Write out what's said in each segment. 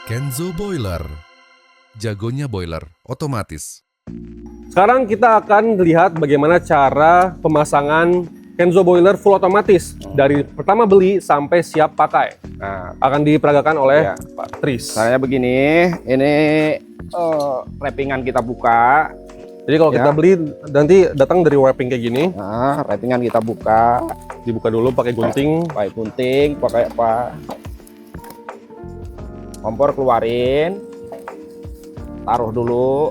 Kenzo Boiler. Jagonya boiler otomatis. Sekarang kita akan lihat bagaimana cara pemasangan Kenzo Boiler full otomatis dari pertama beli sampai siap pakai. Nah, Akan diperagakan oleh Ya. Pak Tris. caranya begini, ini wrappingan kita buka. Jadi kalau kita Ya. beli nanti datang dari wrapping kayak gini, Nah, wrappingan kita buka, dibuka dulu pakai gunting. pakai gunting, pakai apa? Kompor keluarin, taruh dulu,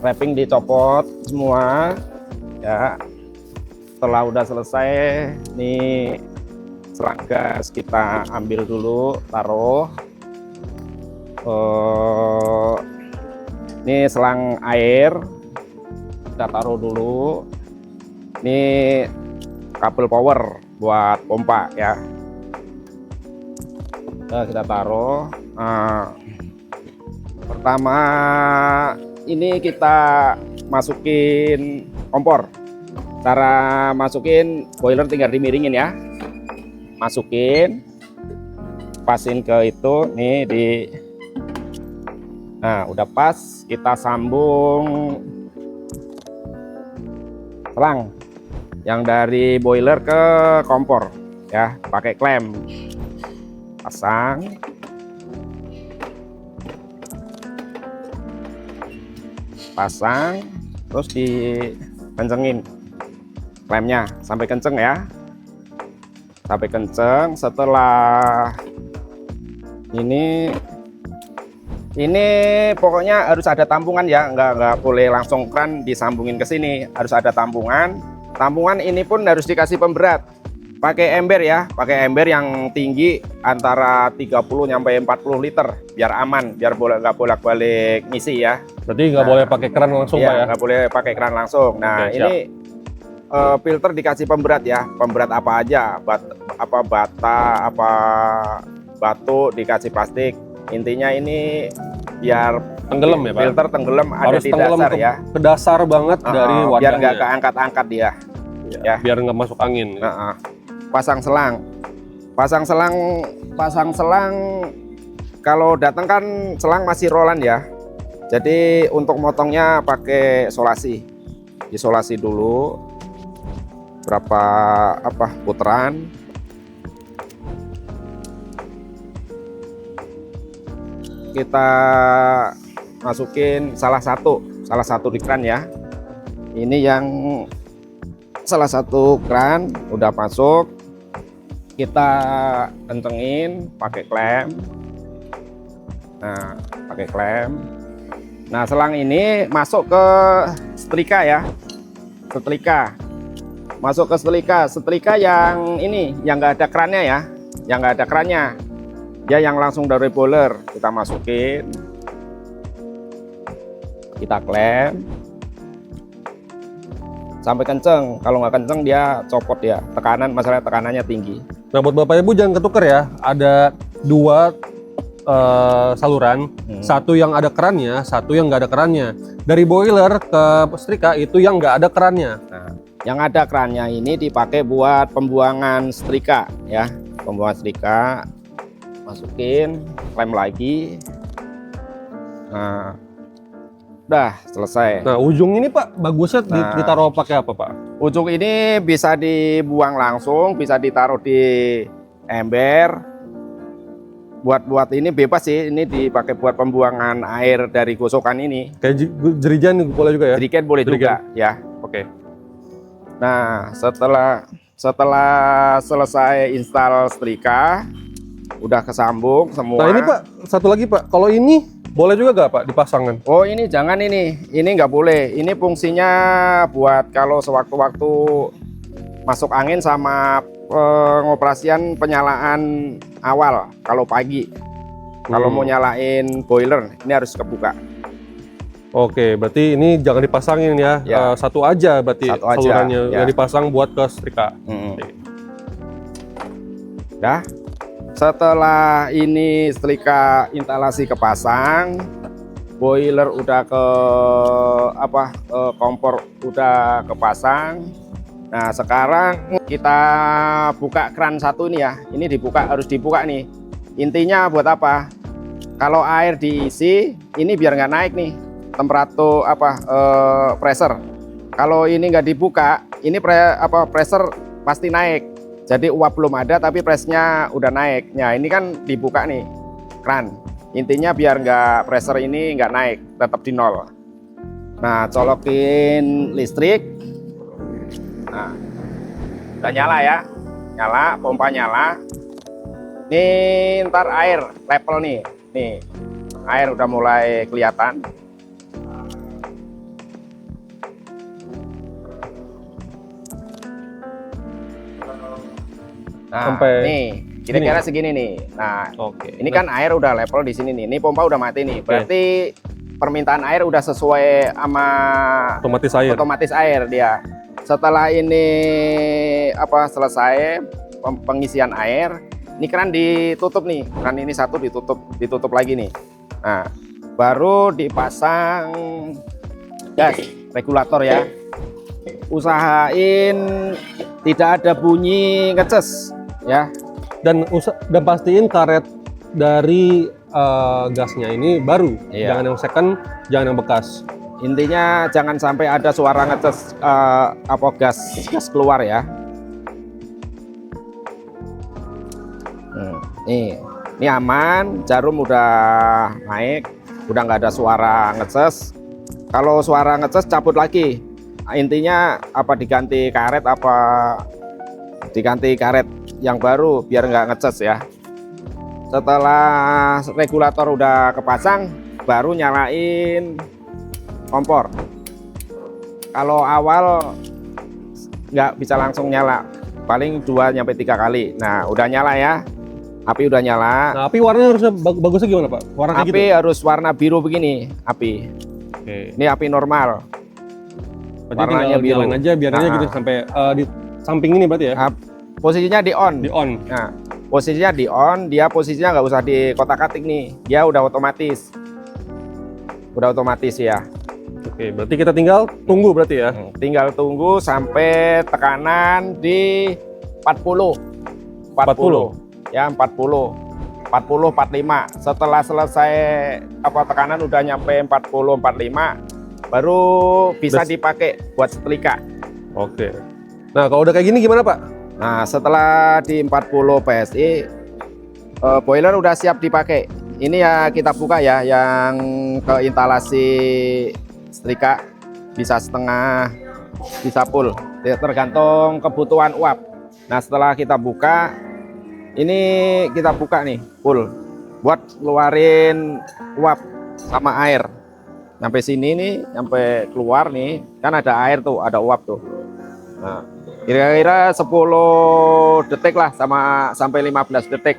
wrapping dicopot semua, ya. Setelah udah selesai, nih selang gas kita ambil dulu, taruh. Ini selang air kita taruh dulu. Ini kabel power buat pompa ya. Nah, kita taruh. Nah, pertama ini kita masukin kompor. Cara masukin boiler tinggal dimiringin ya. Masukin, pasin ke itu nih di. Nah, udah pas, kita sambung selang yang dari boiler ke kompor ya, pakai klem. Pasang, terus dikencengin klemnya sampai kenceng ya, sampai kenceng. Setelah ini pokoknya harus ada tampungan ya, nggak boleh langsung kran disambungin ke sini, harus ada tampungan. Tampungan ini pun harus dikasih pemberat, pakai ember ya, pakai ember yang tinggi antara 30 sampai 40 liter biar aman, biar nggak bolak-balik ngisi ya. Berarti nggak boleh pakai keran langsung Pak ya? Iya, nggak boleh pakai keran langsung. Nah, Oke, ini filter dikasih pemberat ya, pemberat apa aja, apa bata, apa batu dikasih plastik. Intinya ini biar Tenggelam ya Pak? filter tenggelam ada Harus di tenggelam dasar ya. ke dasar banget dari Biar wadahnya. nggak keangkat-angkat dia. ya. Biar nggak masuk angin. Pasang selang, pasang selang. Kalau datang kan selang masih rolan ya. Jadi untuk motongnya pakai solasi, isolasi dulu berapa putaran. Kita masukin salah satu di kran ya. Ini yang salah satu kran udah masuk, kita kencengin pakai klem. Nah, pakai klem. Nah, selang ini masuk ke setrika ya, setrika, masuk ke setrika yang ini yang nggak ada krannya ya, yang nggak ada krannya ya, yang langsung dari boiler kita masukin, kita klem sampai kenceng. Kalau nggak kenceng dia copot ya, masalah tekanannya tinggi. Nah, buat Bapak Ibu jangan ketuker ya, ada dua saluran, satu yang ada kerannya, satu yang nggak ada kerannya. Dari boiler ke setrika itu yang nggak ada kerannya. Nah, yang ada kerannya ini dipakai buat pembuangan setrika ya, pembuangan setrika. Masukin, klem lagi. Nah, udah selesai. Nah, ujung ini Pak bagusnya ditaruh pakai apa Pak? Ujung ini bisa dibuang langsung, bisa ditaruh di ember. Buat ini bebas sih, ini dipakai buat pembuangan air dari gosokan ini. Kayak jerijan boleh juga ya? Jerigen boleh juga ya. Oke. Nah, setelah selesai install setrika, udah kesambung semua. Nah, ini Pak, satu lagi Pak, kalau ini boleh juga nggak Pak dipasangkan? Oh, ini jangan, ini nggak boleh. Ini fungsinya buat kalau sewaktu-waktu masuk angin sama pengoperasian penyalaan awal kalau pagi. Kalau mau nyalain boiler ini harus kebuka. Oke, berarti ini jangan dipasangin ya. Ya. Satu aja berarti Satu aja, salurannya ya. yang dipasang buat ke setrika. Dah. Setelah ini setrika instalasi kepasang, boiler udah kompor udah kepasang. Nah, sekarang kita buka keran satu ini ya. Ini harus dibuka nih. Intinya buat apa? Kalau air diisi, ini biar nggak naik nih temperatur pressure. Kalau ini nggak dibuka, ini pressure pasti naik. Jadi uap belum ada tapi pressnya udah naik. Nah ini kan dibuka nih keran. Intinya biar nggak pressure ini nggak naik, tetap di nol. Nah colokin listrik. Nah udah nyala ya, nyala, pompa nyala. Ini ntar air level nih, air udah mulai kelihatan. Nah, Sampai nih kira-kira segini nih. Nah, Oke. ini kan air udah level di sini nih. Ini pompa udah mati nih. Berarti permintaan air udah sesuai sama otomatis air dia. Setelah ini selesai pengisian air, ini keran ditutup nih. Keran ini satu ditutup lagi nih. Nah, baru dipasang gas regulator ya. Usahain tidak ada bunyi ngecas ya. Dan pastiin karet dari gasnya ini baru, Iya. jangan yang second, jangan yang bekas. Intinya jangan sampai ada suara ngecas gas keluar ya. Ini aman, jarum udah naik, udah nggak ada suara ngecas. Kalau suara ngecas cabut lagi. Intinya diganti karet yang baru biar nggak ngecas ya. Setelah regulator udah kepasang, baru nyalain kompor. Kalau awal nggak bisa langsung nyala, paling 2-3 kali. Nah udah nyala ya, api udah nyala. Nah, api warnanya harusnya bagusnya gimana Pak? Warna kayak Api gitu? harus warna biru begini, api. Oke. Ini api normal. Berarti warnanya tinggal biru. nyalain aja biarnya gitu sampai di samping ini berarti ya? Posisinya di on. Di on. Nah, posisinya di on, dia posisinya nggak usah di kotak-katik nih, dia udah otomatis. Udah otomatis ya. Oke, berarti kita tinggal tunggu berarti ya? Tinggal tunggu sampai tekanan di 40. 40. Ya, 40. 40 45. Setelah selesai tekanan udah nyampe 40 45, baru bisa dipakai buat setrika. Oke. Nah, kalau udah kayak gini gimana Pak? Nah, setelah di 40 PSI, boiler udah siap dipakai. Ini ya kita buka ya, yang ke instalasi setrika bisa setengah, bisa full, tergantung kebutuhan uap. Nah, setelah kita buka, ini kita buka nih full, buat keluarin uap sama air. Sampai sini nih, sampai keluar nih, kan ada air tuh, ada uap tuh. Nah, kira-kira 10 detik lah sampai 15 detik.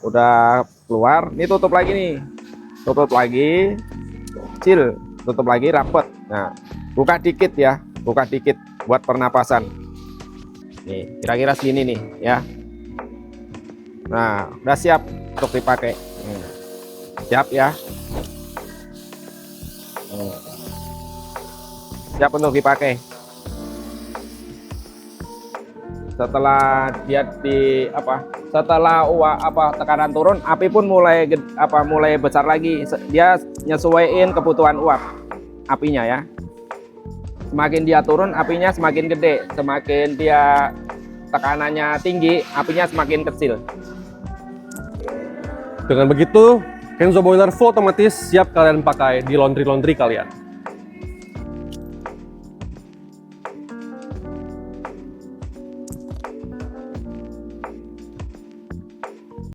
Udah keluar. Ini tutup lagi nih. Tutup lagi. Kecil, tutup lagi rapet. Nah, buka dikit ya, buka dikit buat pernapasan. Nih, kira-kira segini nih ya. Nah, udah siap untuk dipakai. Siap ya. Siap untuk dipakai. Setelah dia setelah tekanan turun, api pun mulai besar lagi. Dia nyesuaiin kebutuhan uap apinya ya. Semakin dia turun, apinya semakin gede. Semakin dia tekanannya tinggi, apinya semakin kecil. Dengan begitu, Kenzo Boiler full otomatis siap kalian pakai di laundry kalian.